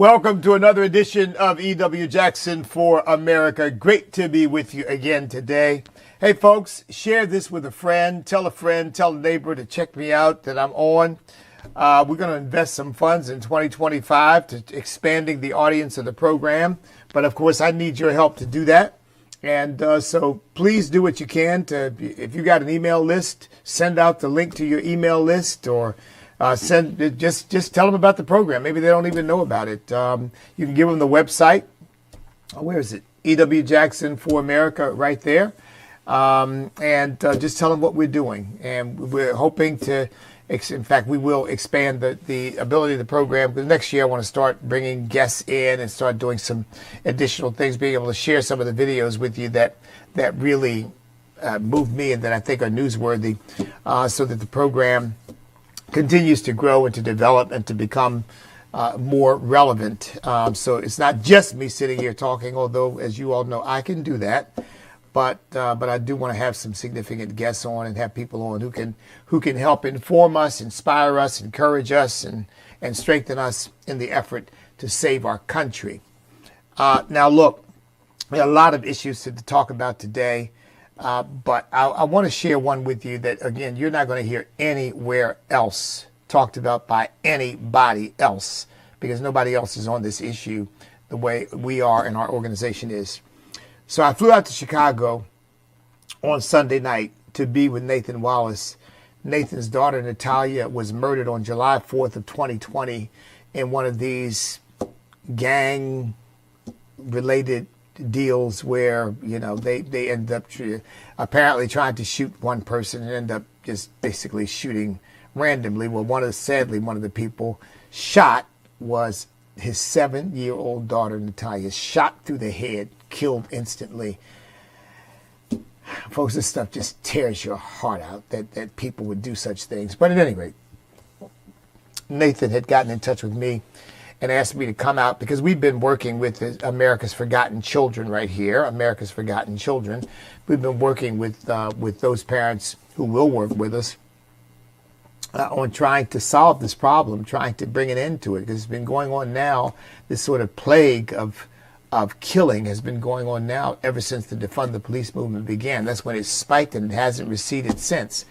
Welcome to another edition of E.W. Jackson for America. Great to be with you again today. Hey, folks, share this with a friend, tell a neighbor to check me out that I'm on. We're going to invest some funds in 2025 to expanding the audience of the program. But, of course, I need your help to do that. And so please do what you can. If you got an email list, send out the link to your email list or just tell them about the program. Maybe they don't even know about it. You can give them the website. Where is it? E.W. Jackson for America, right there. And just tell them what we're doing. And we're hoping to, in fact, we will expand the ability of the program. Because next year I want to start bringing guests in and start doing some additional things, being able to share some of the videos with you that really move me and that I think are newsworthy, so that the program continues to grow and to develop and to become more relevant. So it's not just me sitting here talking, although, as you all know, I can do that. But I do want to have some significant guests on and have people on who can help inform us, inspire us, encourage us, and strengthen us in the effort to save our country. Now, look, we have a lot of issues to talk about today. But I want to share one with you that, again, you're not going to hear anywhere else talked about by anybody else, because nobody else is on this issue the way we are and our organization is. So I flew out to Chicago on Sunday night to be with Nathan Wallace. Nathan's daughter, Natalia, was murdered on July 4th of 2020 in one of these gang-related deals where, they end up apparently trying to shoot one person and end up just basically shooting randomly. Well, sadly, one of the people shot was his 7-year-old daughter, Natalia, shot through the head, killed instantly. Folks, this stuff just tears your heart out that people would do such things. But at any rate, Nathan had gotten in touch with me and asked me to come out because we've been working with America's Forgotten Children right here, America's Forgotten Children. We've been working with those parents who will work with us on trying to solve this problem, trying to bring an end to it, because it's been going on now. This sort of plague of killing has been going on now ever since the Defund the Police movement began. That's when it spiked, and it hasn't receded since.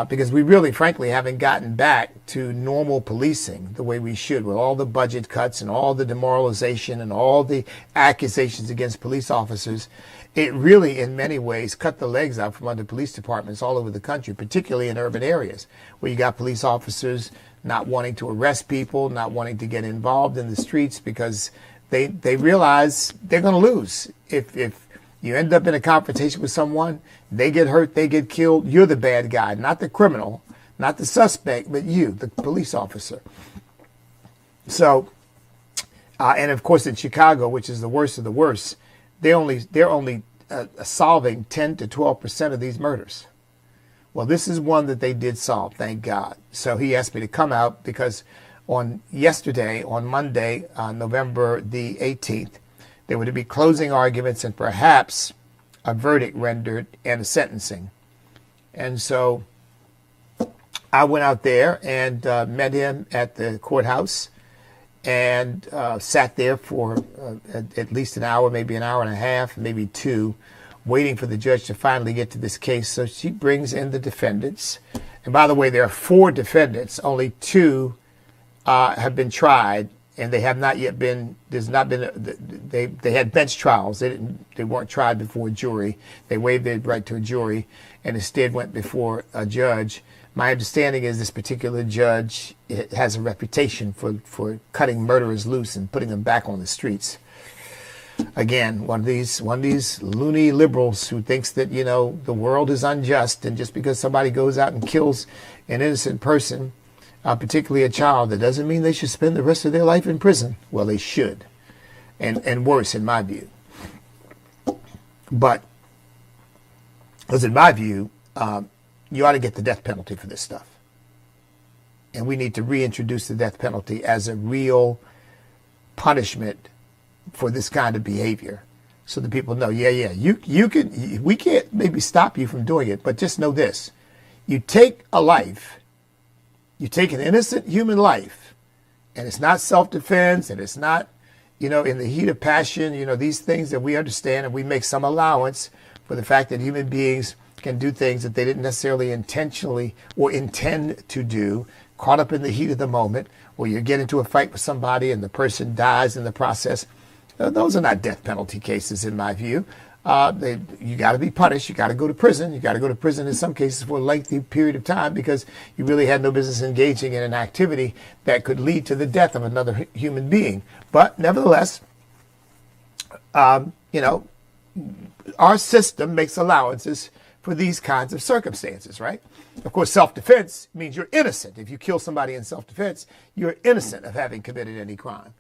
Because we really, frankly, haven't gotten back to normal policing the way we should, with all the budget cuts and all the demoralization and all the accusations against police officers. It really, in many ways, cut the legs out from under police departments all over the country, particularly in urban areas, where you got police officers not wanting to arrest people, not wanting to get involved in the streets because they realize they're going to lose. If you end up in a confrontation with someone, they get hurt, they get killed, you're the bad guy, not the criminal, not the suspect, but you, the police officer. So, and of course in Chicago, which is the worst of the worst, they're only solving 10 to 12% of these murders. Well, this is one that they did solve, thank God. So he asked me to come out because on Monday, November the 18th, there were to be closing arguments and perhaps a verdict rendered and a sentencing. And so I went out there and met him at the courthouse and sat there for at least an hour, maybe an hour and a half, maybe two, waiting for the judge to finally get to this case. So she brings in the defendants. And by the way, there are 4 defendants. Only 2 have been tried. And they have not yet been. There's not been. They had bench trials. They weren't tried before a jury. They waived their right to a jury, and instead went before a judge. My understanding is this particular judge has a reputation for cutting murderers loose and putting them back on the streets. Again, one of these loony liberals who thinks that the world is unjust, and just because somebody goes out and kills an innocent person, particularly a child, that doesn't mean they should spend the rest of their life in prison. Well, they should, and worse, in my view. But, because in my view, you ought to get the death penalty for this stuff. And we need to reintroduce the death penalty as a real punishment for this kind of behavior, so that people know, we can't maybe stop you from doing it, but just know this: you take a life. You take an innocent human life And it's not self-defense, and it's not, in the heat of passion, these things that we understand, and we make some allowance for the fact that human beings can do things that they didn't necessarily intentionally or intend to do, caught up in the heat of the moment, or you get into a fight with somebody and the person dies in the process. Those are not death penalty cases in my view. You got to be punished. You got to go to prison. You got to go to prison in some cases for a lengthy period of time because you really had no business engaging in an activity that could lead to the death of another human being. But nevertheless, our system makes allowances for these kinds of circumstances, right? Of course, self-defense means you're innocent. If you kill somebody in self-defense, you're innocent of having committed any crime,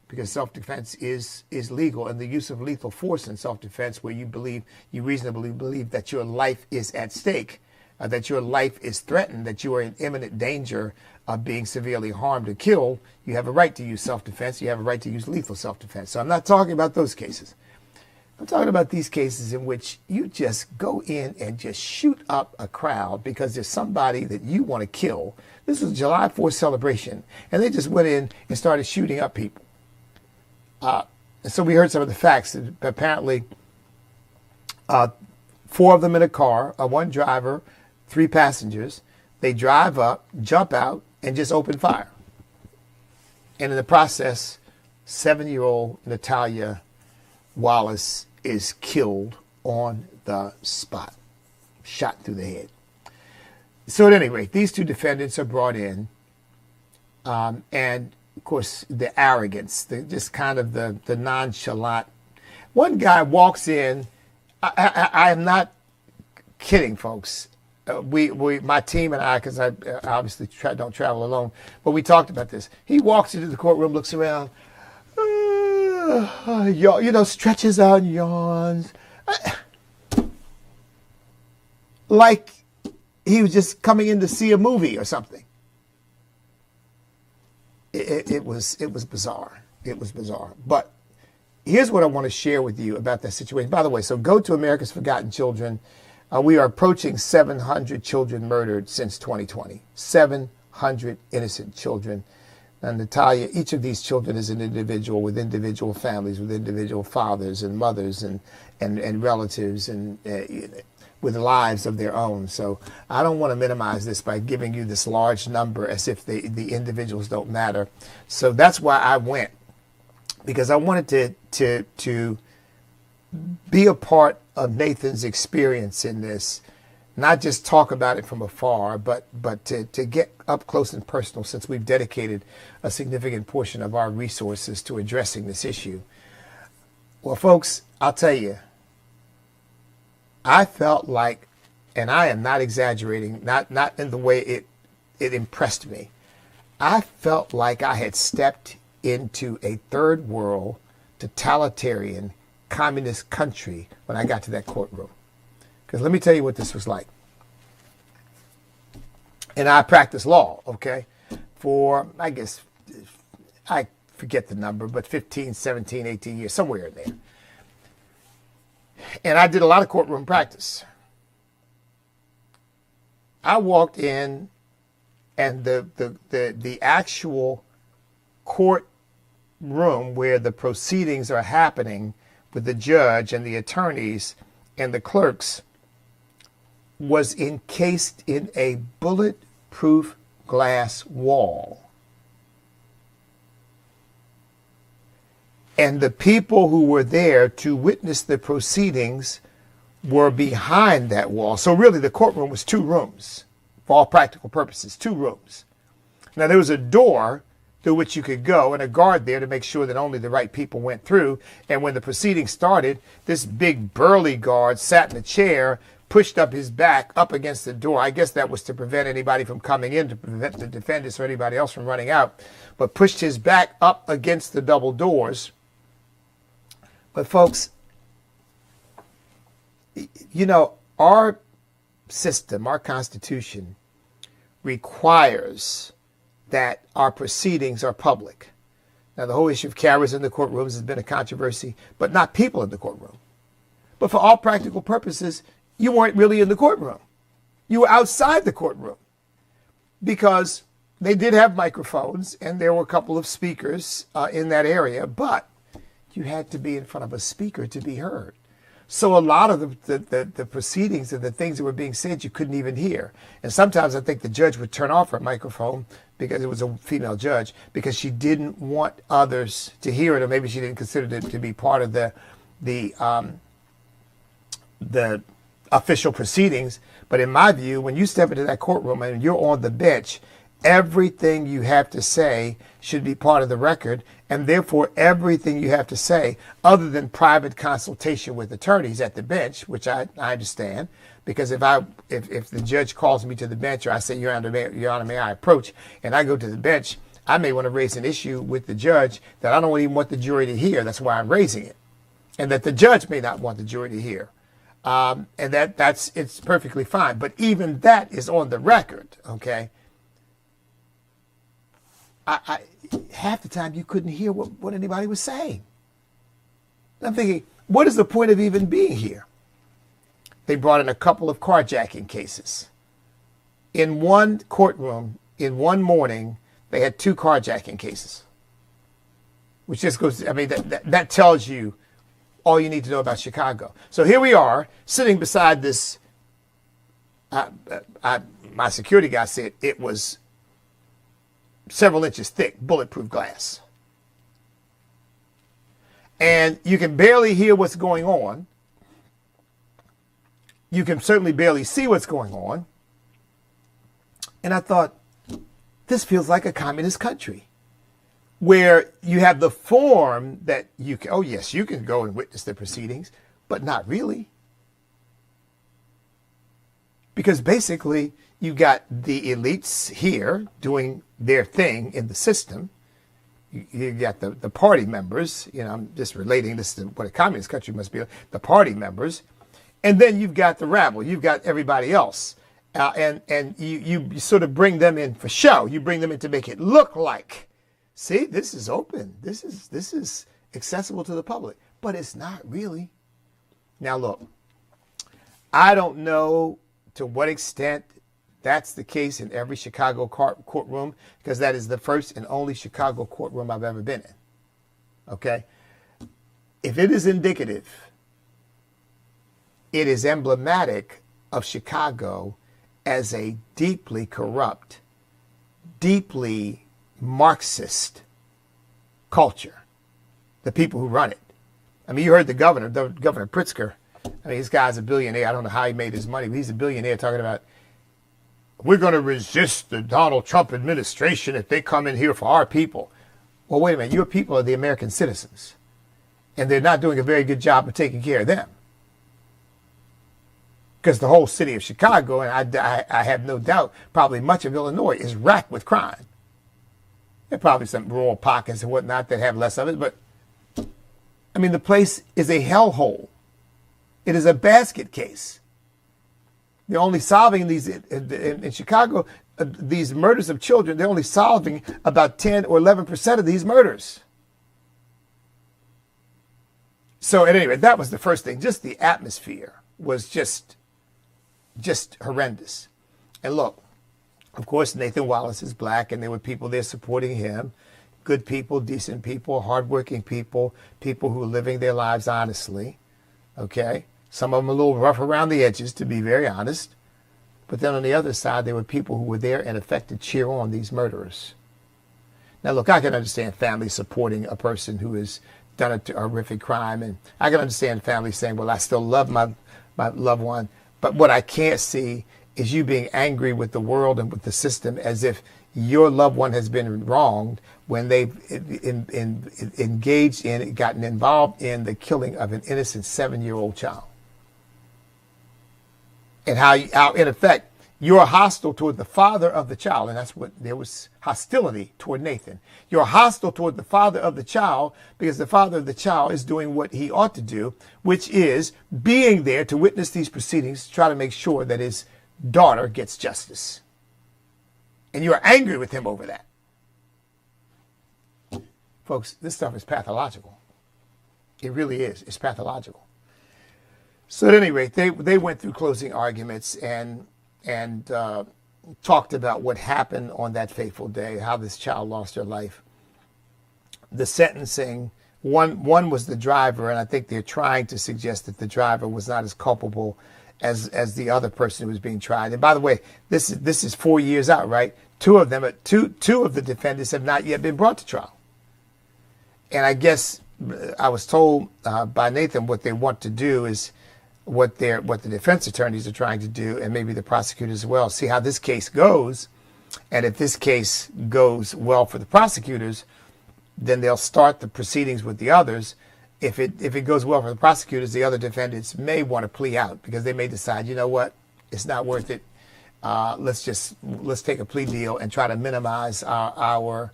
because self-defense is legal, and the use of lethal force in self-defense, where you reasonably believe that your life is at stake, that your life is threatened, that you are in imminent danger of being severely harmed or killed, you have a right to use self-defense. You have a right to use lethal self-defense. So I'm not talking about those cases. I'm talking about these cases in which you just go in and just shoot up a crowd because there's somebody that you want to kill. This was a July 4th celebration, and they just went in and started shooting up people. And so we heard some of the facts. Apparently, 4 of them in a car, 1 driver, 3 passengers. They drive up, jump out, and just open fire. And in the process, 7-year-old Natalia Wallace is killed on the spot, shot through the head. So at any rate, these 2 defendants are brought in, and of course the arrogance, just kind of the nonchalant. One guy walks in. I am not kidding, folks. My team and I, because I obviously don't travel alone, but we talked about this. He walks into the courtroom, looks around. Stretches out and yawns. Like he was just coming in to see a movie or something. It was bizarre. It was bizarre. But here's what I want to share with you about that situation. By the way, so go to America's Forgotten Children. We are approaching 700 children murdered since 2020. 700 innocent children. And Natalia, each of these children is an individual with individual families, with individual fathers and mothers and relatives and with lives of their own. So I don't want to minimize this by giving you this large number as if the individuals don't matter. So that's why I went, because I wanted to be a part of Nathan's experience in this. Not just talk about it from afar, but to get up close and personal, since we've dedicated a significant portion of our resources to addressing this issue. Well, folks, I'll tell you, I felt like, and I am not exaggerating, not in the way it impressed me. I felt like I had stepped into a third world, totalitarian, communist country when I got to that courtroom. Because let me tell you what this was like. And I practiced law, okay, for, I guess, I forget the number, but 15, 17, 18 years, somewhere in there. And I did a lot of courtroom practice. I walked in, and the actual court room where the proceedings are happening with the judge and the attorneys and the clerks was encased in a bulletproof glass wall. And the people who were there to witness the proceedings were behind that wall. So really the courtroom was 2 rooms, for all practical purposes, 2 rooms. Now there was a door through which you could go and a guard there to make sure that only the right people went through. And when the proceedings started, this big burly guard sat in a chair, pushed up his back up against the door. I guess that was to prevent anybody from coming in, to prevent the defendants or anybody else from running out, but pushed his back up against the double doors. But folks, you know, our system, our Constitution requires that our proceedings are public. Now, the whole issue of cameras in the courtrooms has been a controversy, but not people in the courtroom. But for all practical purposes, you weren't really in the courtroom. You were outside the courtroom, because they did have microphones, and there were a couple of speakers in that area, but you had to be in front of a speaker to be heard. So a lot of the proceedings and the things that were being said, you couldn't even hear. And sometimes I think the judge would turn off her microphone, because it was a female judge, because she didn't want others to hear it, or maybe she didn't consider it to be part of the official proceedings. But in my view, when you step into that courtroom and you're on the bench, everything you have to say should be part of the record, and therefore everything you have to say, other than private consultation with attorneys at the bench, which I understand, because if the judge calls me to the bench, or I say, Your Honor, may I approach, and I go to the bench, I may want to raise an issue with the judge that I don't even want the jury to hear. That's why I'm raising it, and that the judge may not want the jury to hear. And it's perfectly fine. But even that is on the record, okay? I half the time you couldn't hear what anybody was saying. I'm thinking, what is the point of even being here? They brought in a couple of carjacking cases. In one courtroom, in one morning, they had 2 carjacking cases. Which just goes, I mean, that tells you all you need to know about Chicago. So here we are, sitting beside this. My security guy said it was several inches thick, bulletproof glass. And you can barely hear what's going on. You can certainly barely see what's going on. And I thought, this feels like a communist country, where you have the form that you can, oh yes, you can go and witness the proceedings, but not really. Because basically, you got the elites here doing their thing in the system. You got the party members, I'm just relating this to what a communist country must be, the party members. And then you've got the rabble, you've got everybody else. And you sort of bring them in for show. You bring them in to make it look like, see, this is open. This is accessible to the public, but it's not really. Now look, I don't know to what extent that's the case in every Chicago courtroom, because that is the first and only Chicago courtroom I've ever been in. Okay? If it is indicative, it is emblematic of Chicago as a deeply corrupt, deeply Marxist culture. The people who run it. I mean, you heard Governor Pritzker. I mean, this guy's a billionaire. I don't know how he made his money, but he's a billionaire talking about, we're going to resist the Donald Trump administration if they come in here for our people. Well, wait a minute. Your people are the American citizens, and they're not doing a very good job of taking care of them. Because the whole city of Chicago, and I have no doubt, probably much of Illinois, is racked with crime. There are probably some rural pockets and whatnot that have less of it, but I mean, the place is a hellhole. It is a basket case. They're only solving these, in Chicago, these murders of children, they're only solving about 10 or 11% of these murders. So at any rate, that was the first thing. Just the atmosphere was just horrendous. And look, of course, Nathan Wallace is black, and there were people there supporting him. Good people, decent people, hardworking people, people who are living their lives honestly. Okay? Some of them a little rough around the edges, to be very honest. But then on the other side, there were people who were there in effect to cheer on these murderers. Now, look, I can understand families supporting a person who has done a horrific crime. And I can understand families saying, well, I still love my loved one. But what I can't see is you being angry with the world and with the system as if your loved one has been wronged when they've engaged in, gotten involved in the killing of an innocent 7-year-old child. And how in effect, you're hostile toward the father of the child. And that's what, there was hostility toward Nathan. You're hostile toward the father of the child because the father of the child is doing what he ought to do, which is being there to witness these proceedings, to try to make sure that his daughter gets justice. And you're angry with him over that. Folks, this stuff is pathological. It really is. It's pathological. So at any rate, they went through closing arguments, and talked about what happened on that fateful day, how this child lost her life. The sentencing, one was the driver, and I think they're trying to suggest that the driver was not as culpable as the other person who was being tried. And by the way, this is 4 years out, right? Two of the defendants have not yet been brought to trial. And I guess I was told by Nathan what they want to do is what the defense attorneys are trying to do, and maybe the prosecutors as well, see how this case goes. And if this case goes well for the prosecutors, then they'll start the proceedings with the others. If it goes well for the prosecutors, the other defendants may want to plea out because they may decide, you know what, it's not worth it. Let's take a plea deal and try to minimize our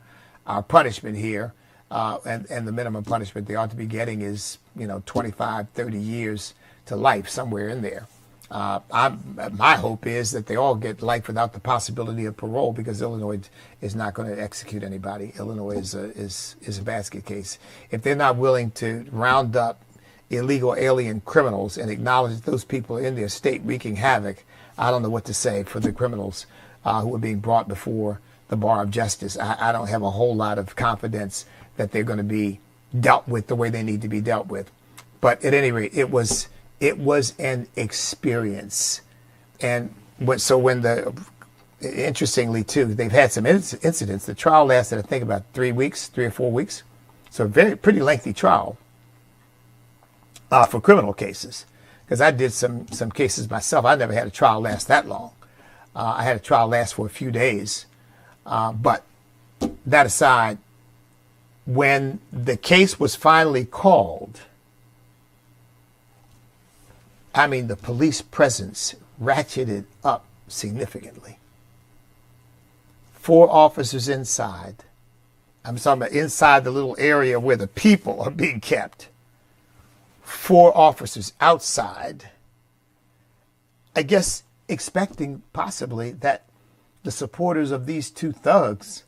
punishment here. And the minimum punishment they ought to be getting is 25, 30 years to life, somewhere in there. My hope is that they all get life without the possibility of parole, because Illinois is not going to execute anybody. Illinois is a basket case. If they're not willing to round up illegal alien criminals and acknowledge that those people are in their state wreaking havoc, I don't know what to say for the criminals who are being brought before the bar of justice. I don't have a whole lot of confidence that they're going to be dealt with the way they need to be dealt with. But at any rate, it was an experience. And interestingly too, they've had some incidents. The trial lasted, I think, about 3 or 4 weeks. So pretty lengthy trial for criminal cases. Because I did some cases myself. I never had a trial last that long. I had a trial last for a few days. But that aside, when the case was finally called, I mean, the police presence ratcheted up significantly. 4 officers inside. I'm talking about inside the little area where the people are being kept. 4 officers outside. I guess expecting possibly that the supporters of these 2 thugs,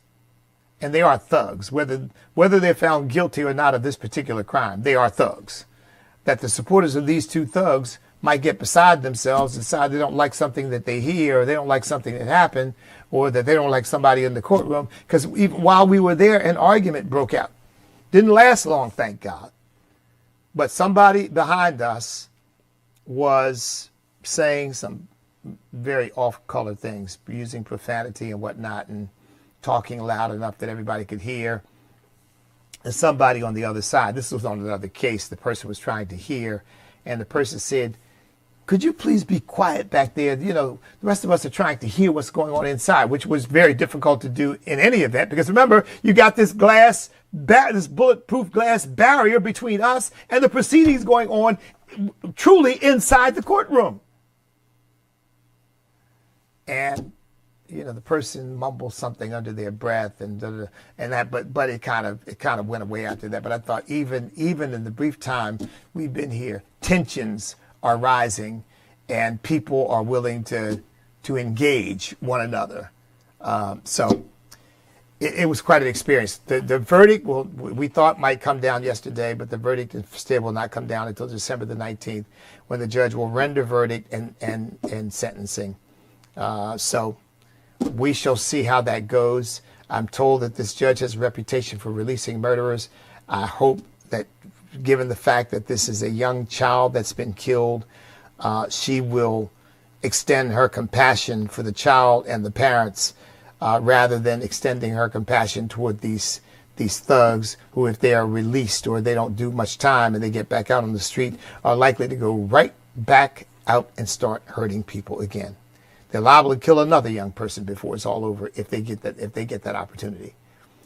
and they are thugs, whether they're found guilty or not of this particular crime, they are thugs, that the supporters of these 2 thugs might get beside themselves, decide they don't like something that they hear, or they don't like something that happened, or that they don't like somebody in the courtroom. Because even while we were there, an argument broke out. Didn't last long, thank God. But somebody behind us was saying some very off-color things, using profanity and whatnot, and talking loud enough that everybody could hear. And somebody on the other side, this was on another case, the person was trying to hear, and the person said, "Could you please be quiet back there? The rest of us are trying to hear what's going on inside," which was very difficult to do in any event, because remember, you got this this bulletproof glass barrier between us and the proceedings going on truly inside the courtroom. And the person mumbled something under their breath and that, but it kind of went away after that. But I thought even in the brief time we've been here, tensions are rising, and people are willing to engage one another. So it was quite an experience. The verdict we thought might come down yesterday, but the verdict still will not come down until December the 19th, when the judge will render verdict and sentencing. So we shall see how that goes. I'm told that this judge has a reputation for releasing murderers. I hope that, given the fact that this is a young child that's been killed, she will extend her compassion for the child and the parents, rather than extending her compassion toward these thugs who, if they are released or they don't do much time and they get back out on the street, are likely to go right back out and start hurting people again. They're liable to kill another young person before it's all over if they get that opportunity.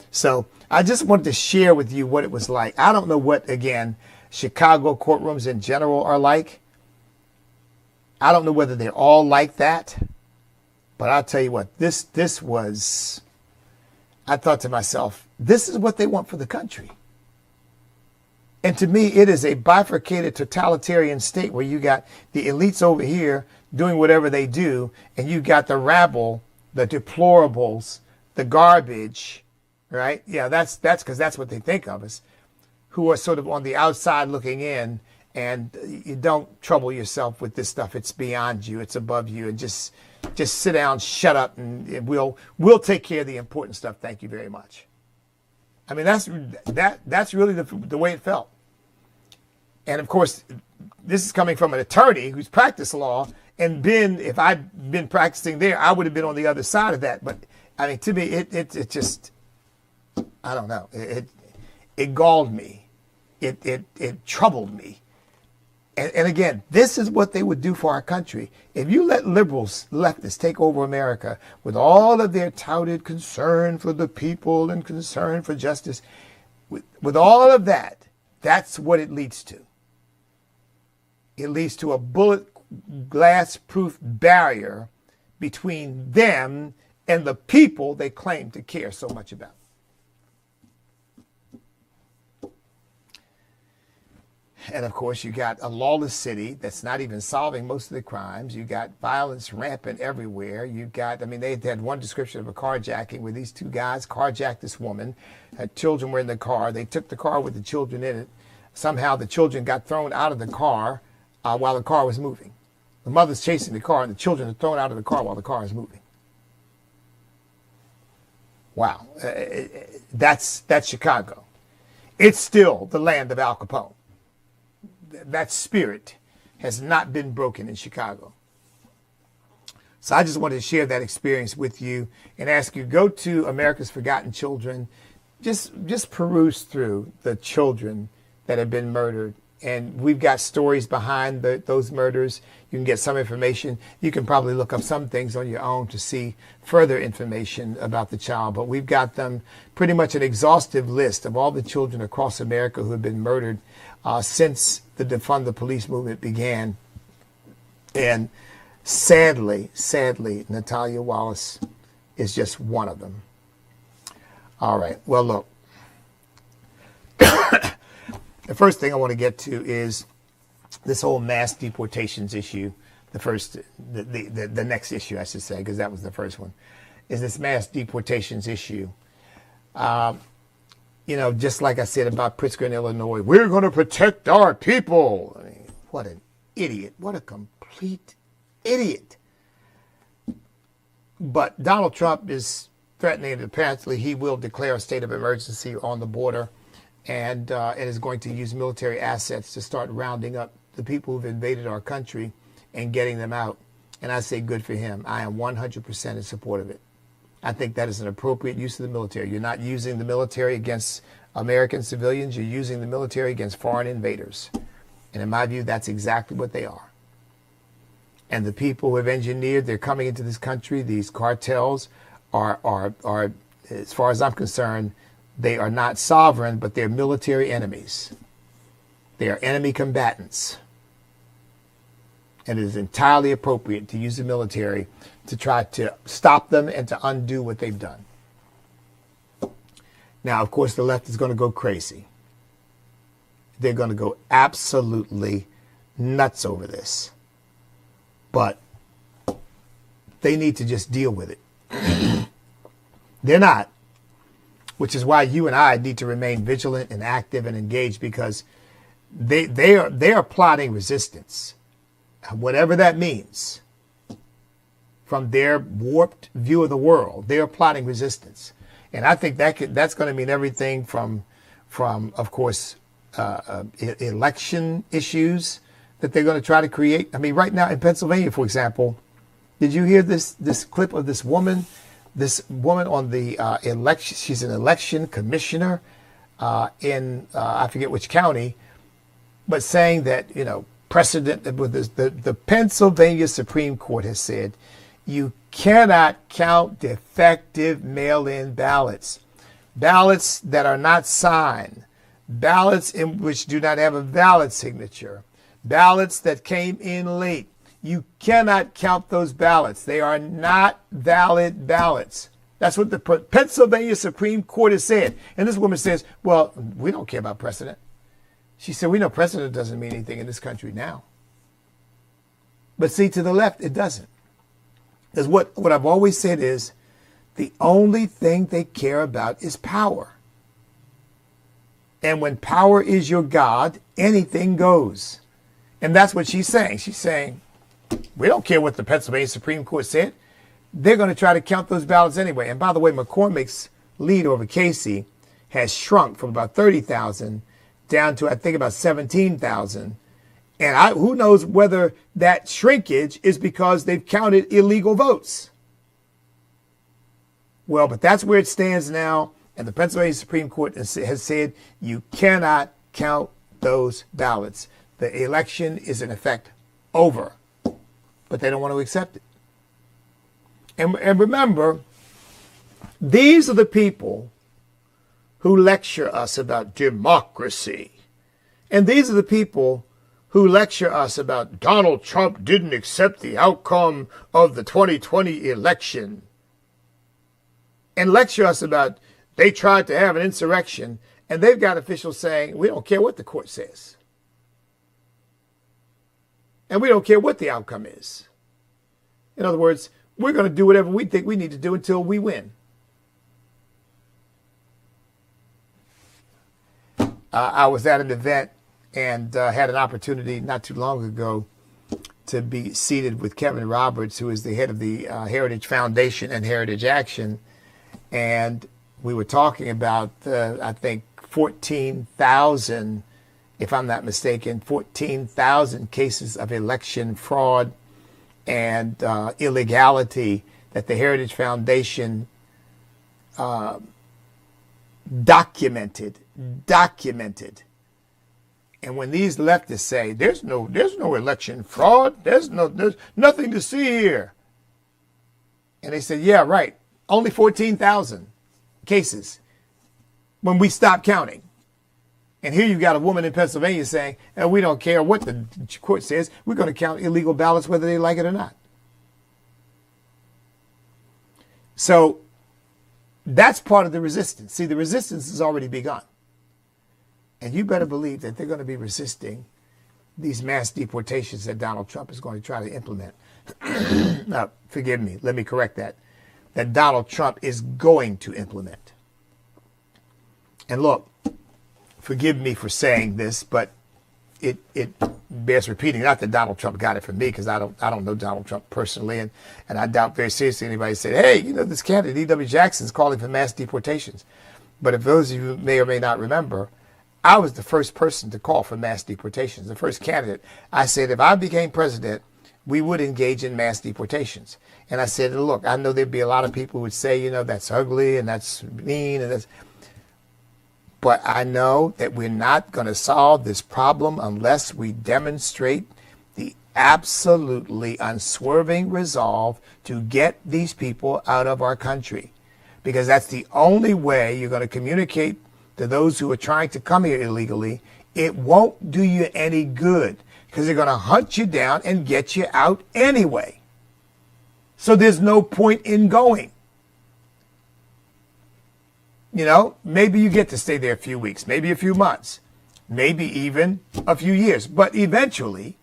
So I just wanted to share with you what it was like. I don't know what, again, Chicago courtrooms in general are like. I don't know whether they're all like that. But I'll tell you what, this was, I thought to myself, this is what they want for the country. And to me, it is a bifurcated totalitarian state where you got the elites over here doing whatever they do, and you got the rabble, the deplorables, the garbage, right? Yeah, that's because that's what they think of us, who are sort of on the outside looking in, and you don't trouble yourself with this stuff. It's beyond you. It's above you. And just just sit down, shut up, and we'll take care of the important stuff. Thank you very much. I mean, that's really the way it felt. And of course, this is coming from an attorney who's practiced law and if I'd been practicing there, I would have been on the other side of that. But I mean, to me, it just, I don't know. It galled me. It troubled me. And again, this is what they would do for our country. If you let liberals, leftists take over America with all of their touted concern for the people and concern for justice, with all of that, that's what it leads to. It leads to a bullet glass proof barrier between them and the people they claim to care so much about. And of course, you got a lawless city that's not even solving most of the crimes. You got violence rampant everywhere. You got, I mean, they had one description of a carjacking where these two guys carjacked this woman. Children were in the car. They took the car with the children in it. Somehow the children got thrown out of the car while the car was moving. The mother's chasing the car and the children are thrown out of the car while the car is moving. Wow. That's Chicago. It's still the land of Al Capone. That spirit has not been broken in Chicago. So I just wanted to share that experience with you and ask you, go to America's Forgotten Children. Just peruse through the children that have been murdered. And we've got stories behind those murders. You can get some information. You can probably look up some things on your own to see further information about the child. But we've got them pretty much an exhaustive list of all the children across America who have been murdered since the Defund the Police movement began. And sadly, Natalia Wallace is just one of them. All right. Well, look. The first thing I want to get to is this whole mass deportations issue. The next issue, I should say, because that was the first one, is this mass deportations issue. Just like I said about Pritzker in Illinois, we're going to protect our people. I mean, what an idiot. What a complete idiot. But Donald Trump is threatening that apparently he will declare a state of emergency on the border and is going to use military assets to start rounding up the people who've invaded our country and getting them out. And I say good for him. I am 100% in support of it. I think that is an appropriate use of the military. You're not using the military against American civilians. You're using the military against foreign invaders. And in my view, that's exactly what they are. And the people who have engineered their coming into this country, these cartels, are as far as I'm concerned, they are not sovereign, but they're military enemies. They are enemy combatants. And it is entirely appropriate to use the military to try to stop them and to undo what they've done. Now, of course, the left is going to go crazy. They're going to go absolutely nuts over this. But they need to just deal with it. They're not. Which is why you and I need to remain vigilant and active and engaged, because they are plotting resistance, whatever that means. From their warped view of the world, they are plotting resistance, and I think that's going to mean everything from of course election issues that they're going to try to create. I mean, right now in Pennsylvania, for example, did you hear this clip of this woman? This woman on the election, she's an election commissioner in I forget which county, but saying that, precedent with this, the Pennsylvania Supreme Court has said you cannot count defective mail-in ballots, ballots that are not signed, ballots in which do not have a valid signature, ballots that came in late. You cannot count those ballots. They are not valid ballots. That's what the Pennsylvania Supreme Court has said. And this woman says, well, we don't care about precedent. She said, we know precedent doesn't mean anything in this country now. But see, to the left, it doesn't. Because what I've always said is the only thing they care about is power. And when power is your God, anything goes. And that's what she's saying. She's saying, We don't care what the Pennsylvania Supreme Court said. They're going to try to count those ballots anyway. And by the way, McCormick's lead over Casey has shrunk from about 30,000 down to, I think, about 17,000. And who knows whether that shrinkage is because they've counted illegal votes. Well, but that's where it stands now. And the Pennsylvania Supreme Court has said you cannot count those ballots. The election is in effect over, but they don't want to accept it. And remember, these are the people who lecture us about democracy. And these are the people who lecture us about Donald Trump didn't accept the outcome of the 2020 election. And lecture us about they tried to have an insurrection, and they've got officials saying, we don't care what the court says. And we don't care what the outcome is. In other words, we're going to do whatever we think we need to do until we win. I was at an event and had an opportunity not too long ago to be seated with Kevin Roberts, who is the head of the Heritage Foundation and Heritage Action. And we were talking about, I think, 14,000, if I'm not mistaken, 14,000 cases of election fraud and illegality that the Heritage Foundation documented. And when these leftists say there's no election fraud, there's nothing to see here, and they said, yeah, right, only 14,000 cases when we stop counting. And here you've got a woman in Pennsylvania saying, and we don't care what the court says, we're going to count illegal ballots whether they like it or not. So that's part of the resistance. See, the resistance has already begun. And you better believe that they're going to be resisting these mass deportations that Donald Trump is going to try to implement. Now, forgive me, let me correct that. That Donald Trump is going to implement. And look, forgive me for saying this, but it bears repeating. Not that Donald Trump got it from me, because I don't know Donald Trump personally, and I doubt very seriously anybody said, hey, this candidate, E.W. Jackson, is calling for mass deportations. But if those of you may or may not remember, I was the first person to call for mass deportations, the first candidate. I said if I became president, we would engage in mass deportations. And I said, look, I know there'd be a lot of people who would say, that's ugly and that's mean and that's. But I know that we're not going to solve this problem unless we demonstrate the absolutely unswerving resolve to get these people out of our country. Because that's the only way you're going to communicate to those who are trying to come here illegally. It won't do you any good because they're going to hunt you down and get you out anyway. So there's no point in going. Maybe you get to stay there a few weeks, maybe a few months, maybe even a few years, but eventually.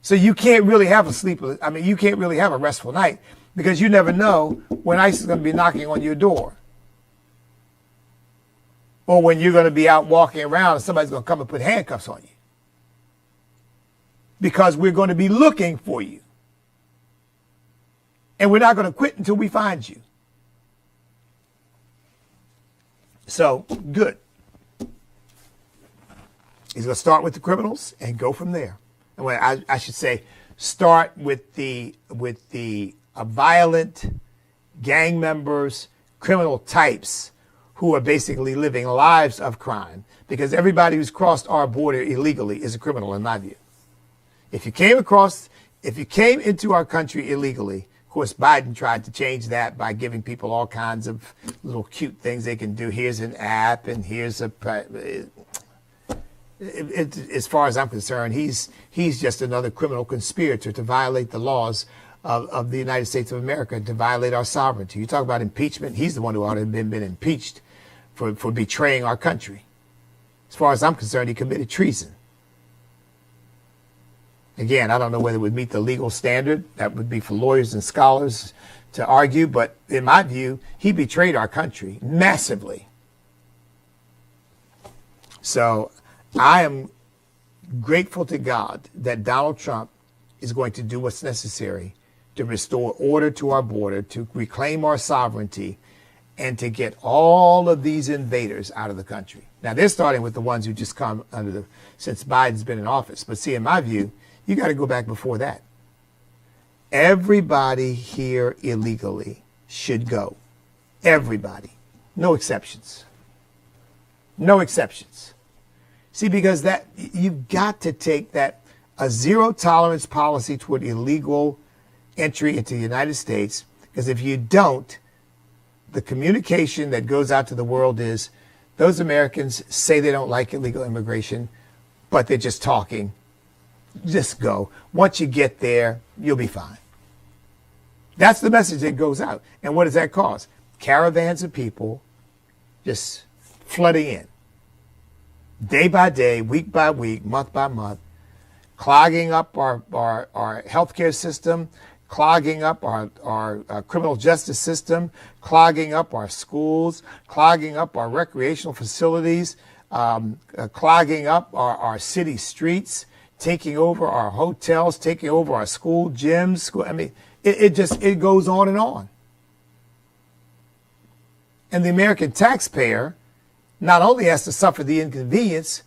So you can't really have you can't really have a restful night because you never know when ICE is going to be knocking on your door. Or when you're going to be out walking around and somebody's going to come and put handcuffs on you. Because we're going to be looking for you. And we're not going to quit until we find you. So, good. He's going to start with the criminals and go from there. And I should say, start with the violent gang members, criminal types who are basically living lives of crime. Because everybody who's crossed our border illegally is a criminal in my view. If you came into our country illegally, of course, Biden tried to change that by giving people all kinds of little cute things they can do. Here's an app, and here's as far as I'm concerned, he's just another criminal conspirator to violate the laws of the United States of America, to violate our sovereignty. You talk about impeachment, he's the one who ought to have been impeached for betraying our country. As far as I'm concerned, he committed treason. Again, I don't know whether it would meet the legal standard. That would be for lawyers and scholars to argue. But in my view, he betrayed our country massively. So I am grateful to God that Donald Trump is going to do what's necessary to restore order to our border, to reclaim our sovereignty, and to get all of these invaders out of the country. Now, they're starting with the ones who just come since Biden's been in office. But see, in my view, you got to go back before that. Everybody here illegally should go. Everybody. No exceptions. No exceptions. See, because that you've got to take that a zero tolerance policy toward illegal entry into the United States, because if you don't, the communication that goes out to the world is those Americans say they don't like illegal immigration, but they're just talking. Just go. Once you get there, you'll be fine. That's the message that goes out. And what does that cause? Caravans of people just flooding in. Day by day, week by week, month by month, clogging up our healthcare system, clogging up our criminal justice system, clogging up our schools, clogging up our recreational facilities, clogging up our city streets, taking over our hotels, taking over our school gyms. I mean, it goes on and on. And the American taxpayer not only has to suffer the inconvenience,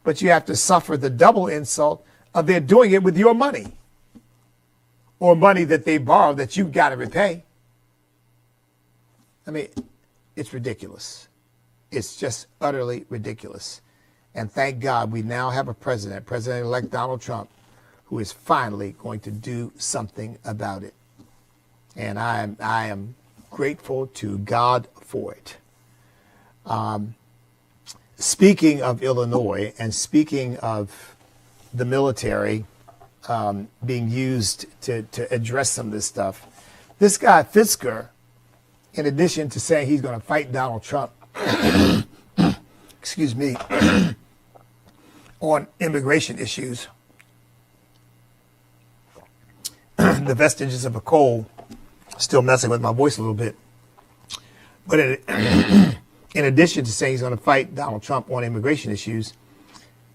but you have to suffer the double insult of they're doing it with your money, or money that they borrow that you've got to repay. I mean, it's ridiculous. It's just utterly ridiculous. And thank God we now have a president, President-elect Donald Trump, who is finally going to do something about it. And I am grateful to God for it. Speaking of Illinois, and speaking of the military being used to address some of this stuff, this guy Fitzker, in addition to saying he's going to fight Donald Trump, excuse me, on immigration issues, the vestiges of a cold, still messing with my voice a little bit. But in addition to saying he's going to fight Donald Trump on immigration issues,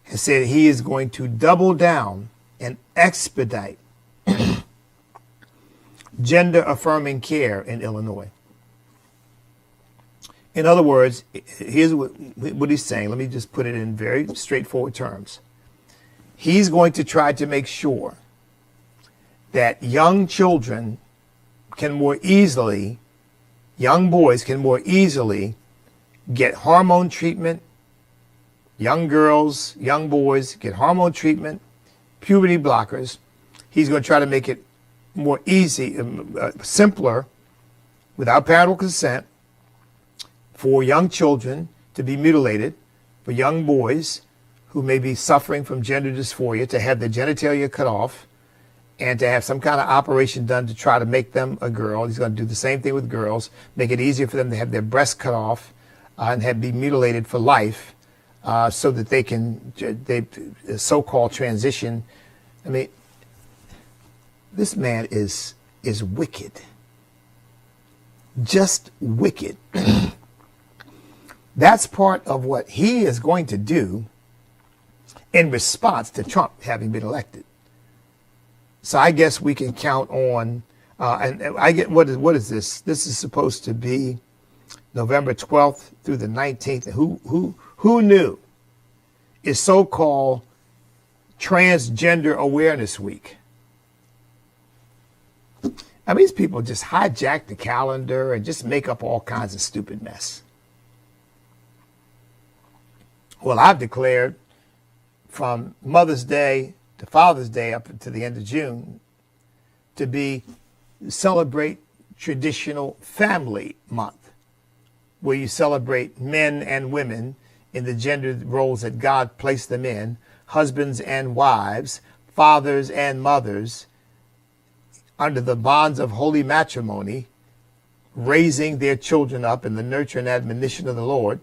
has said he is going to double down and expedite gender-affirming care in Illinois. In other words, here's what he's saying. Let me just put it in very straightforward terms. He's going to try to make sure that young children can more easily, young boys can more easily get hormone treatment. Young girls, young boys get hormone treatment, puberty blockers. He's going to try to make it more easy, simpler, without parental consent, for young children to be mutilated, for young boys who may be suffering from gender dysphoria to have their genitalia cut off, and to have some kind of operation done to try to make them a girl. He's going to do the same thing with girls, make it easier for them to have their breasts cut off and be mutilated for life, so that they so-called transition. I mean, this man is wicked, just wicked. That's part of what he is going to do in response to Trump having been elected. So I guess we can count on, and I get, what is this? This is supposed to be November 12th through the 19th. Who knew? Is so-called Transgender Awareness Week. I mean, these people just hijack the calendar and just make up all kinds of stupid mess. Well, I've declared from Mother's Day to Father's Day up to the end of June to celebrate traditional family month, where you celebrate men and women in the gender roles that God placed them in, husbands and wives, fathers and mothers, under the bonds of holy matrimony, raising their children up in the nurture and admonition of the Lord,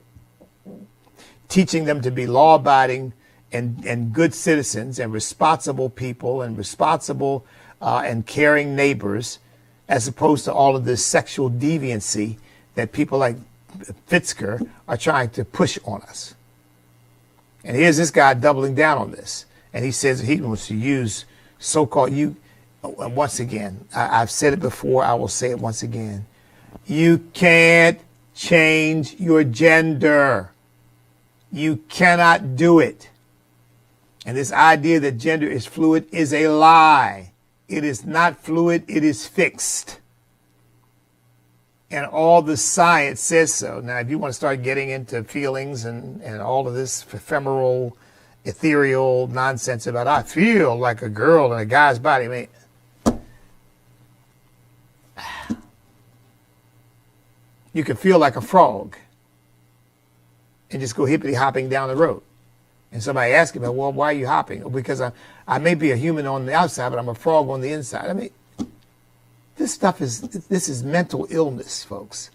teaching them to be law-abiding and good citizens and responsible people and responsible and caring neighbors, as opposed to all of this sexual deviancy that people like Fitzker are trying to push on us. And here's this guy doubling down on this. And he says he wants to use so-called, And once again, I've said it before, I will say it once again. You can't change your gender. You cannot do it. And this idea that gender is fluid is a lie. It is not fluid, it is fixed. And all the science says so. Now, if you want to start getting into feelings and all of this ephemeral, ethereal nonsense about I feel like a girl in a guy's body, I mean, you can feel like a frog and just go hippity hopping down the road. And somebody asks me, well, why are you hopping? Well, because I may be a human on the outside, but I'm a frog on the inside. I mean, this is mental illness, folks.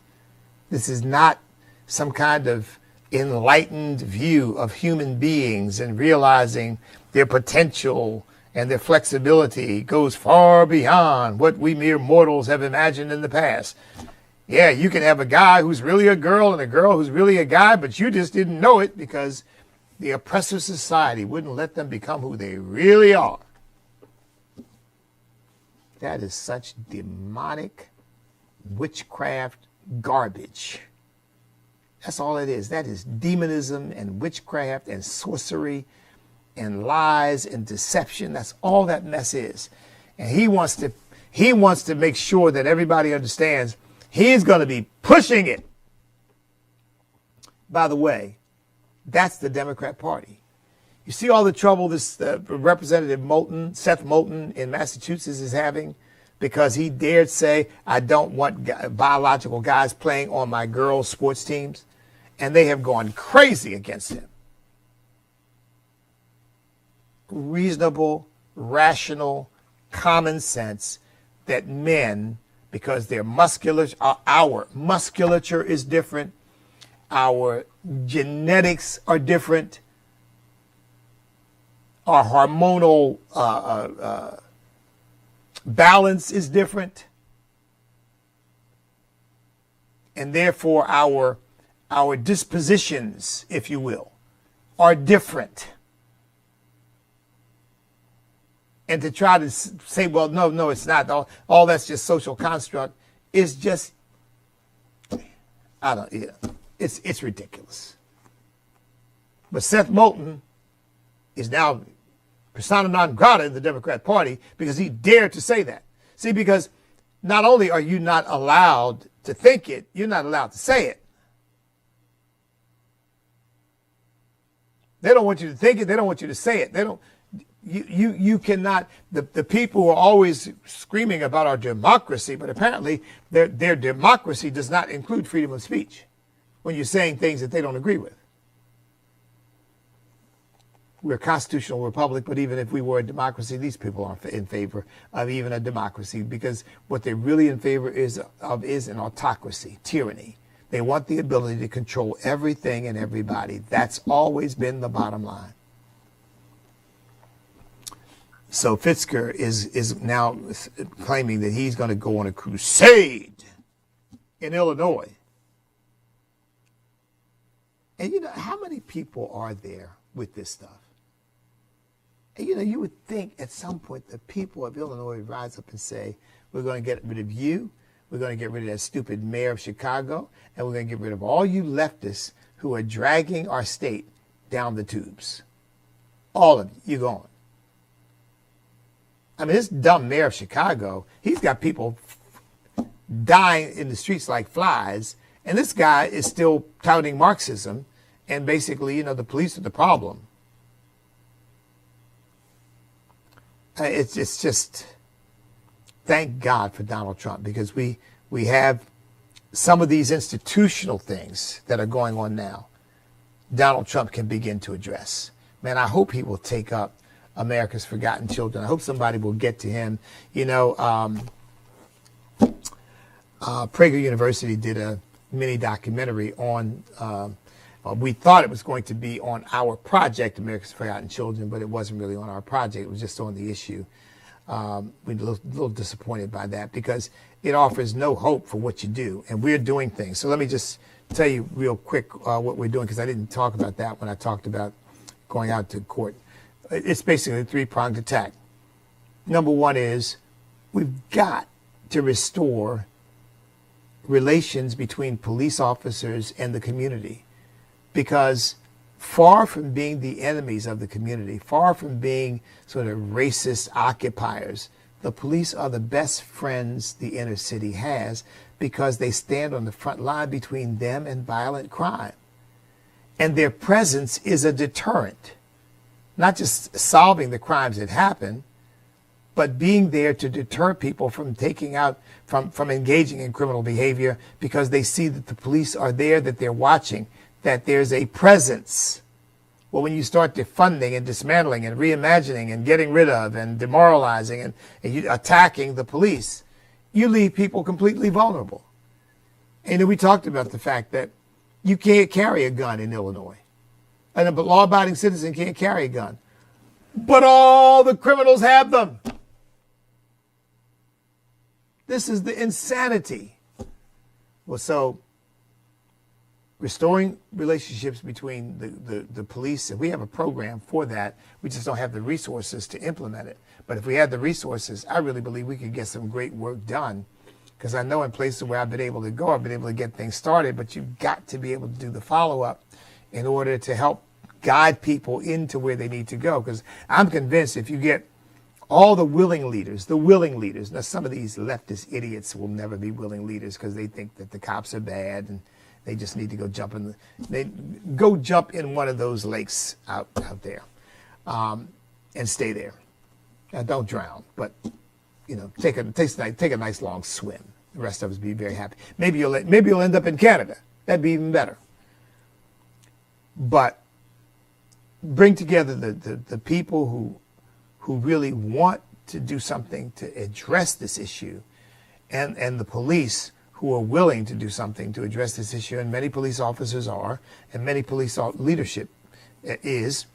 This is not some kind of enlightened view of human beings and realizing their potential and their flexibility goes far beyond what we mere mortals have imagined in the past. Yeah, you can have a guy who's really a girl and a girl who's really a guy, but you just didn't know it because the oppressive society wouldn't let them become who they really are. That is such demonic witchcraft garbage. That's all it is. That is demonism and witchcraft and sorcery and lies and deception. That's all that mess is. And he wants to make sure that everybody understands he's going to be pushing it. By the way, that's the Democrat Party. You see all the trouble this Representative Moulton, Seth Moulton in Massachusetts is having because he dared say, I don't want biological guys playing on my girls' sports teams. And they have gone crazy against him. Reasonable, rational, common sense that men, because their our musculature is different, our genetics are different, our hormonal balance is different, and therefore our dispositions, if you will, are different. And to try to say, well, no, it's not. All that's just social construct is just, it's ridiculous. But Seth Moulton is now persona non grata in the Democrat Party because he dared to say that. See, because not only are you not allowed to think it, you're not allowed to say it. They don't want you to think it. They don't want you to say it. They don't. You cannot. The people who are always screaming about our democracy, but apparently their democracy does not include freedom of speech when you're saying things that they don't agree with. We're a constitutional republic, but even if we were a democracy, these people aren't in favor of even a democracy because what they're really in favor is an autocracy, tyranny. They want the ability to control everything and everybody. That's always been the bottom line. So Fitzker is now claiming that he's going to go on a crusade in Illinois. And you know, how many people are there with this stuff? And you know, you would think at some point the people of Illinois would rise up and say, we're going to get rid of you. We're going to get rid of that stupid mayor of Chicago. And we're going to get rid of all you leftists who are dragging our state down the tubes. All of you, you're gone. I mean, this dumb mayor of Chicago, he's got people dying in the streets like flies. And this guy is still touting Marxism. And basically, you know, the police are the problem. It's just, thank God for Donald Trump, because we have some of these institutional things that are going on now. Donald Trump can begin to address. Man, I hope he will take up America's Forgotten Children. I hope somebody will get to him. You know, Prager University did a mini documentary on, we thought it was going to be on our project, America's Forgotten Children, but it wasn't really on our project. It was just on the issue. We're a little disappointed by that because it offers no hope for what you do. And we're doing things. So let me just tell you real quick what we're doing, because I didn't talk about that when I talked about going out to court. It's basically a three-pronged attack. Number one is We've got to restore relations between police officers and the community, because far from being the enemies of the community, far from being sort of racist occupiers, the police are the best friends the inner city has, because they stand on the front line between them and violent crime. And their presence is a deterrent, not just solving the crimes that happen, but being there to deter people from from engaging in criminal behavior, because they see that the police are there, that they're watching, that there's a presence. Well, when you start defunding and dismantling and reimagining and getting rid of and demoralizing and you attacking the police, you leave people completely vulnerable. And we talked about the fact that you can't carry a gun in Illinois. And a law-abiding citizen can't carry a gun. But all the criminals have them. This is the insanity. Well, so restoring relationships between the police, and we have a program for that. We just don't have the resources to implement it. But if we had the resources, I really believe we could get some great work done. Because I know in places where I've been able to go, I've been able to get things started, but you've got to be able to do the follow-up in order to help guide people into where they need to go. Because I'm convinced if you get all the willing leaders, now some of these leftist idiots will never be willing leaders because they think that the cops are bad and they just need to go jump in one of those lakes out there and stay there. Now, don't drown, but take a nice long swim. The rest of us be very happy. Maybe you'll end up in Canada. That'd be even better. But bring together the people who really want to do something to address this issue, and the police who are willing to do something to address this issue, and many police officers are, and many police leadership is,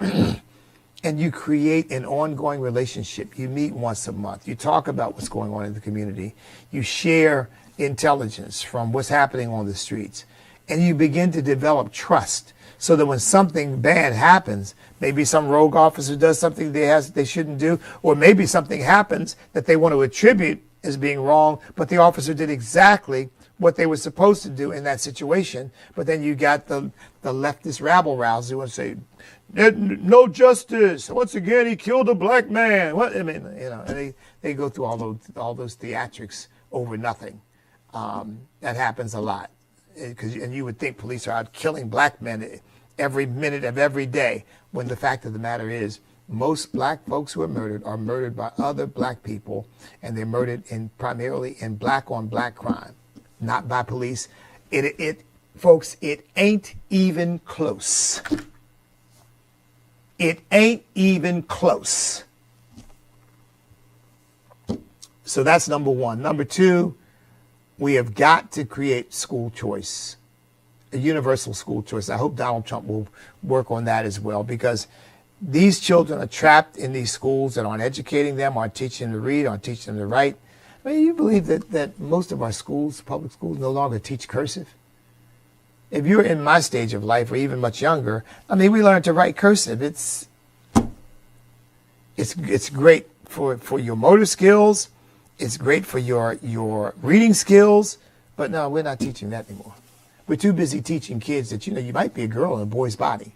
and you create an ongoing relationship. You meet once a month. You talk about what's going on in the community. You share intelligence from what's happening on the streets, and you begin to develop trust, so that when something bad happens, maybe some rogue officer does something they shouldn't do, or maybe something happens that they want to attribute as being wrong, but the officer did exactly what they were supposed to do in that situation. But then you got the leftist rabble-rousers who would say, no justice. Once again, he killed a black man. What I mean, and they go through all those theatrics over nothing. That happens a lot. And you would think police are out killing black men every minute of every day, when the fact of the matter is most black folks who are murdered by other black people, and they're murdered primarily in black on black crime, not by police. Folks, it ain't even close. It ain't even close. So that's number one. Number two, we have got to create school choice, a universal school choice. I hope Donald Trump will work on that as well, because these children are trapped in these schools that aren't educating them, aren't teaching them to read, aren't teaching them to write. I mean, you believe that most of our schools, public schools, no longer teach cursive? If you're in my stage of life, or even much younger, I mean, we learned to write cursive. It's great for your motor skills. It's great for your reading skills. But no, we're not teaching that anymore. We're too busy teaching kids that, you might be a girl in a boy's body.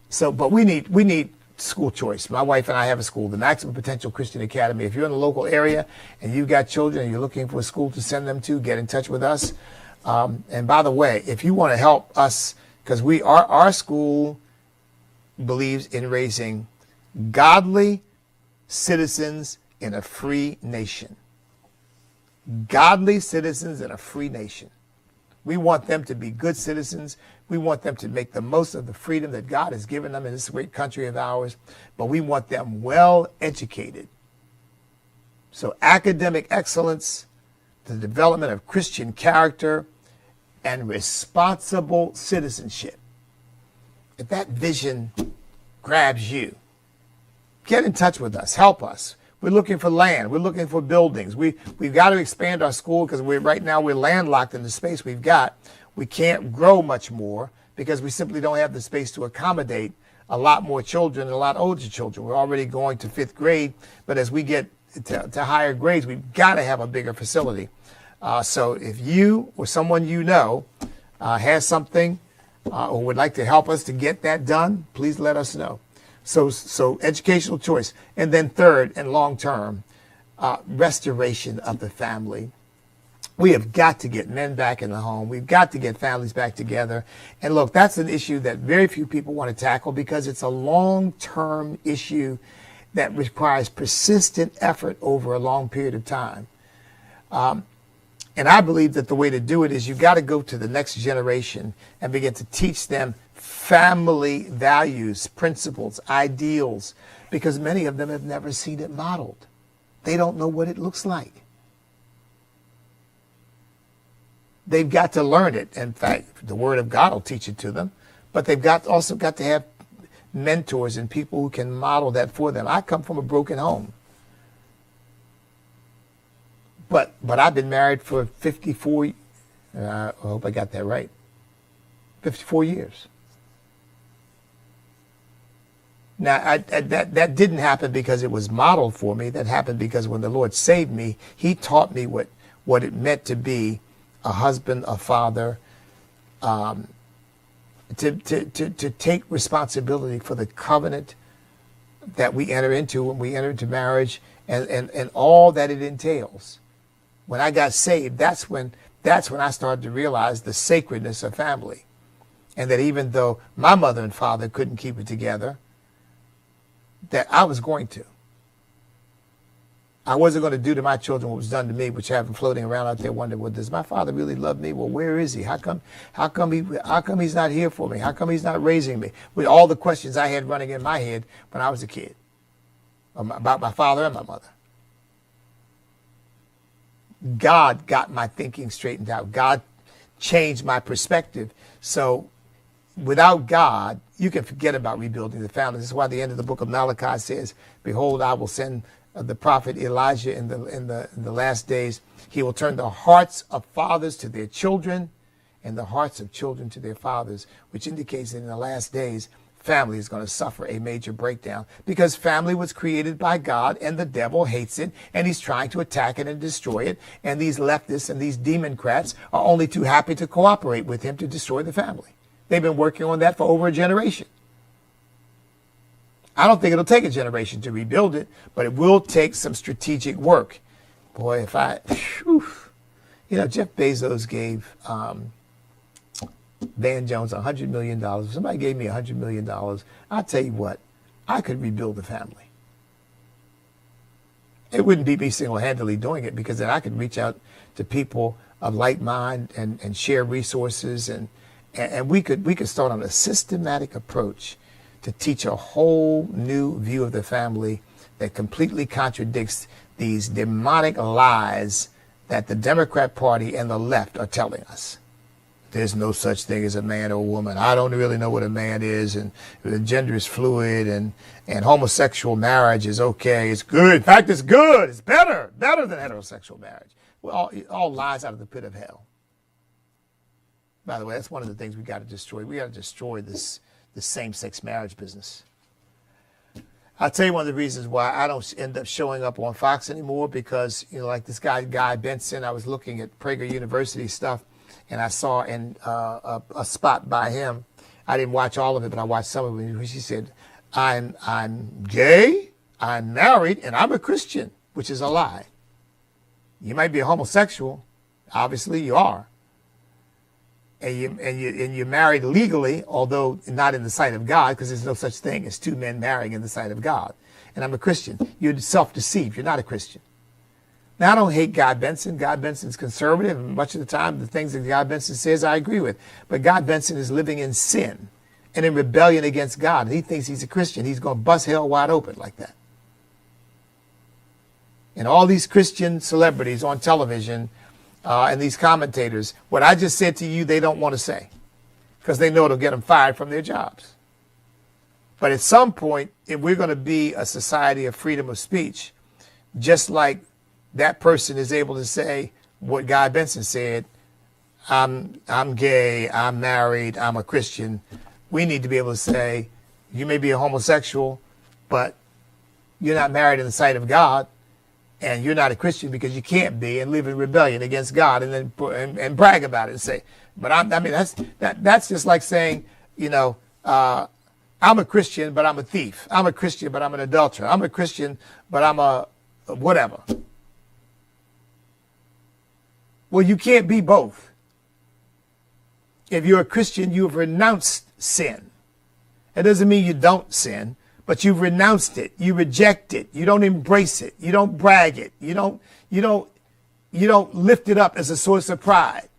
So, but we need school choice. My wife and I have a school, the Maximum Potential Christian Academy. If you're in the local area and you've got children and you're looking for a school to send them to, get in touch with us. And by the way, if you want to help us, because our school believes in raising godly citizens in a free nation. Godly citizens in a free nation. We want them to be good citizens. We want them to make the most of the freedom that God has given them in this great country of ours. But we want them well educated. So academic excellence, the development of Christian character, and responsible citizenship. If that vision grabs you, get in touch with us. Help us. We're looking for land. We're looking for buildings. We've got to expand our school, because right now we're landlocked in the space we've got. We can't grow much more because we simply don't have the space to accommodate a lot more children and a lot older children. We're already going to 5th grade, but as we get to higher grades, we've got to have a bigger facility. So if you or someone you know has something or would like to help us to get that done, please let us know. So educational choice. And then third and long term, restoration of the family. We have got to get men back in the home. We've got to get families back together. And look, that's an issue that very few people want to tackle because it's a long-term issue that requires persistent effort over a long period of time. And I believe that the way to do it is you've got to go to the next generation and begin to teach them family values, principles, ideals, because many of them have never seen it modeled. They don't know what it looks like. They've got to learn it. In fact, the Word of God will teach it to them. But they've also got to have mentors and people who can model that for them. I come from a broken home. But I've been married for 54, I hope I got that right, 54 years. Now, that didn't happen because it was modeled for me. That happened because when the Lord saved me, He taught me what it meant to be a husband, a father, to take responsibility for the covenant that we enter into when we enter into marriage and all that it entails. When I got saved, that's when I started to realize the sacredness of family. And that even though my mother and father couldn't keep it together, that I was going to. I wasn't going to do to my children what was done to me, which have them floating around out there wondering, well, does my father really love me? Well, where is he? How come he's not here for me? How come he's not raising me? With all the questions I had running in my head when I was a kid about my father and my mother. God got my thinking straightened out. God changed my perspective. So without God, you can forget about rebuilding the family. This is why the end of the book of Malachi says, behold, I will send the prophet Elijah in the last days. He will turn the hearts of fathers to their children and the hearts of children to their fathers, which indicates that in the last days, family is going to suffer a major breakdown because family was created by God and the devil hates it and he's trying to attack it and destroy it. And these leftists and these democrats are only too happy to cooperate with him to destroy the family. They've been working on that for over a generation. I don't think it'll take a generation to rebuild it, but it will take some strategic work. Boy, Jeff Bezos gave Van Jones $100 million. If somebody gave me $100 million, I'll tell you what, I could rebuild the family. It wouldn't be me single-handedly doing it because then I could reach out to people of like mind and share resources and we could start on a systematic approach to teach a whole new view of the family that completely contradicts these demonic lies that the Democrat Party and the left are telling us. There's no such thing as a man or a woman. I don't really know what a man is, and the gender is fluid, and homosexual marriage is okay. It's good. In fact, it's good. It's better than heterosexual marriage. Well, all lies out of the pit of hell. By the way, that's one of the things we got to destroy. We got to destroy this same-sex marriage business. I'll tell you one of the reasons why I don't end up showing up on Fox anymore because, like this guy Benson, I was looking at Prager University stuff, and I saw in a spot by him. I didn't watch all of it, but I watched some of it. Where she said, I'm gay, I'm married, and I'm a Christian, which is a lie. You might be a homosexual. Obviously, you are. And you're married legally, although not in the sight of God, because there's no such thing as two men marrying in the sight of God. And I'm a Christian. You're self-deceived. You're not a Christian. Now, I don't hate Guy Benson. Guy Benson's conservative, and much of the time, the things that Guy Benson says, I agree with. But Guy Benson is living in sin and in rebellion against God. And he thinks he's a Christian. He's going to bust hell wide open like that. And all these Christian celebrities on television and these commentators, what I just said to you, they don't want to say because they know it'll get them fired from their jobs. But at some point, if we're going to be a society of freedom of speech, just like that person is able to say what Guy Benson said, I'm gay, I'm married, I'm a Christian, we need to be able to say, you may be a homosexual, but you're not married in the sight of God, and you're not a Christian because you can't be and live in rebellion against God and then and brag about it and say, but I mean, that's just like saying, you know, I'm a Christian, but I'm a thief. I'm a Christian, but I'm an adulterer. I'm a Christian, but I'm a whatever. Well, you can't be both. If you're a Christian, you've renounced sin. It doesn't mean you don't sin, but you've renounced it. You reject it. You don't embrace it. You don't brag it. You don't lift it up as a source of pride.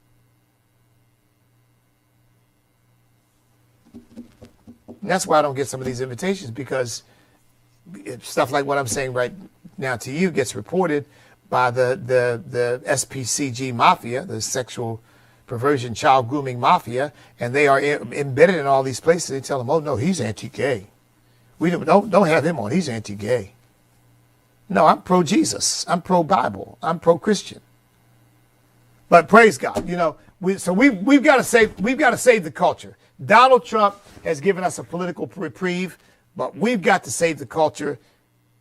And that's why I don't get some of these invitations, because stuff like what I'm saying right now to you gets reported by the SPCG mafia, the sexual perversion, child grooming mafia, and they are embedded in all these places. They tell them, "Oh no, he's anti-gay. We don't have him on. He's anti-gay." No, I'm pro-Jesus. I'm pro-Bible. I'm pro-Christian. But praise God, you know, we've got to save the culture. Donald Trump has given us a political reprieve, but we've got to save the culture.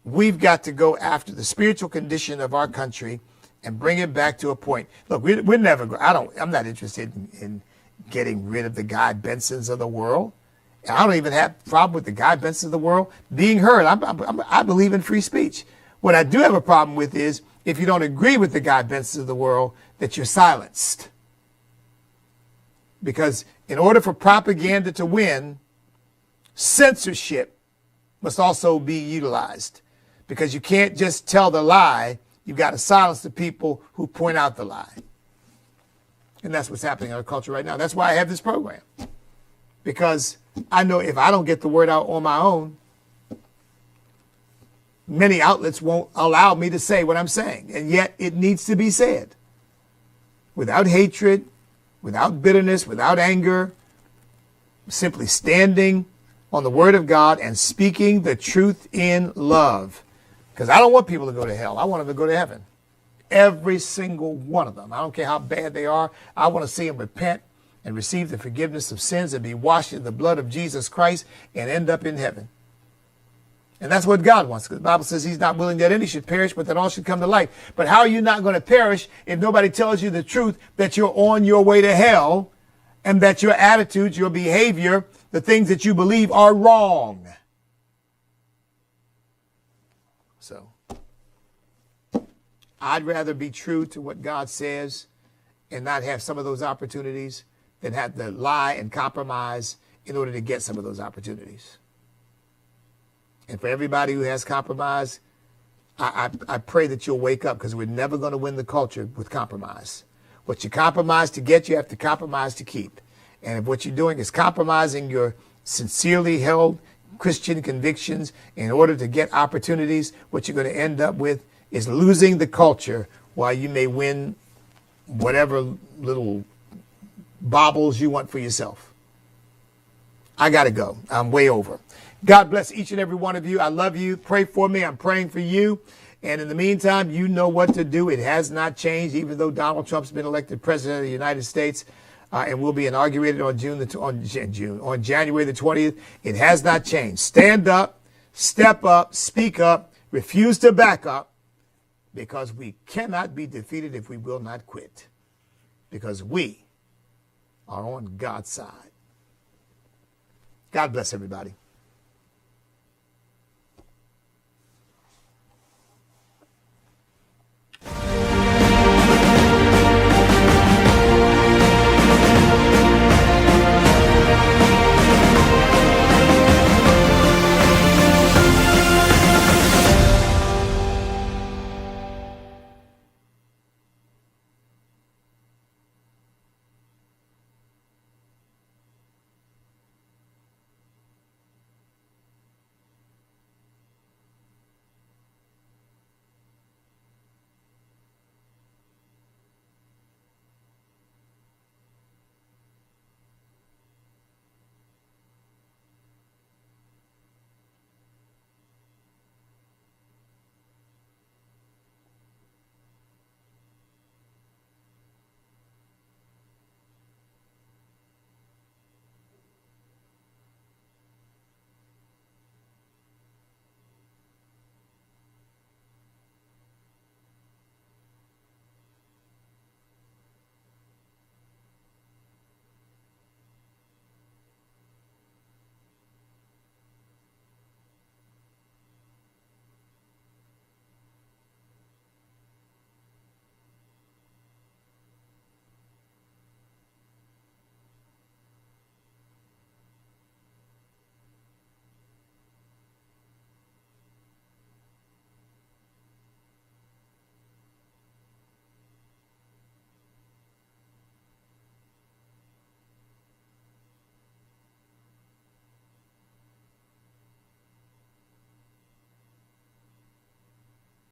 We've got to go after the spiritual condition of our country and bring it back to a point. Look, we're never. I'm not interested in getting rid of the Guy Bensons of the world. I don't even have a problem with the Guy Bensons of the world being heard. I believe in free speech. What I do have a problem with is if you don't agree with the Guy Bensons of the world, that you're silenced. Because in order for propaganda to win, censorship must also be utilized. Because you can't just tell the lie. You've got to silence the people who point out the lie. And that's what's happening in our culture right now. That's why I have this program. Because I know if I don't get the word out on my own, many outlets won't allow me to say what I'm saying. And yet it needs to be said. Without hatred, without bitterness, without anger, simply standing on the word of God and speaking the truth in love. Because I don't want people to go to hell. I want them to go to heaven. Every single one of them. I don't care how bad they are. I want to see them repent and receive the forgiveness of sins and be washed in the blood of Jesus Christ and end up in heaven. And that's what God wants. Because the Bible says he's not willing that any should perish, but that all should come to light. But how are you not going to perish if nobody tells you the truth that you're on your way to hell and that your attitudes, your behavior, the things that you believe are wrong? So I'd rather be true to what God says and not have some of those opportunities than have to lie and compromise in order to get some of those opportunities. And for everybody who has compromised, I pray that you'll wake up, because we're never going to win the culture with compromise. What you compromise to get, you have to compromise to keep. And if what you're doing is compromising your sincerely held Christian convictions in order to get opportunities, what you're going to end up with is losing the culture while you may win whatever little baubles you want for yourself. I got to go. I'm way over. God bless each and every one of you. I love you. Pray for me. I'm praying for you. And in the meantime, you know what to do. It has not changed, even though Donald Trump's been elected president of the United States and will be inaugurated on January the 20th. It has not changed. Stand up, step up, speak up, refuse to back up, because we cannot be defeated if we will not quit, because we are on God's side. God bless everybody.